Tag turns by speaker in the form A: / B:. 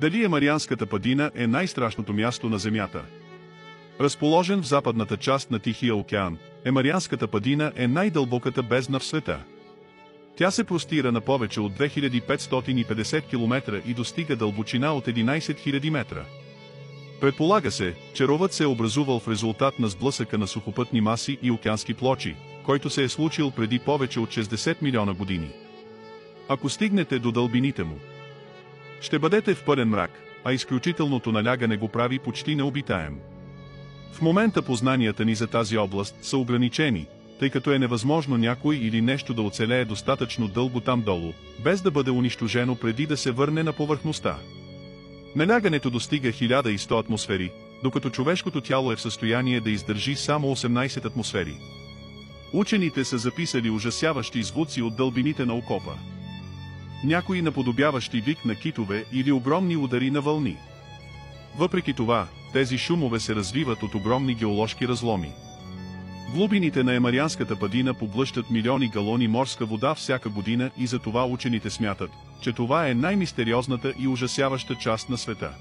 A: Дали Марианската падина е най-страшното място на Земята? Разположен в западната част на Тихия океан, Марианската падина е най-дълбоката бездна в света. Тя се простира на повече от 2550 км и достига дълбочина от 11 000 метра. Предполага се, че ровът се е образувал в резултат на сблъсъка на сухопътни маси и океански плочи, който се е случил преди повече от 60 милиона години. Ако стигнете до дълбините му, ще бъдете в пълен мрак, а изключителното налягане го прави почти необитаем. В момента познанията ни за тази област са ограничени, тъй като е невъзможно някой или нещо да оцелее достатъчно дълго там долу, без да бъде унищожено преди да се върне на повърхността. Налягането достига 1100 атмосфери, докато човешкото тяло е в състояние да издържи само 18 атмосфери. Учените са записали ужасяващи звуци от дълбините на окопа. Някои наподобяващи вик на китове или огромни удари на вълни. Въпреки това, тези шумове се развиват от огромни геоложки разломи. Глубините на Марианската падина поглъщат милиони галони морска вода всяка година и затова учените смятат, че това е най-мистериозната и ужасяваща част на света.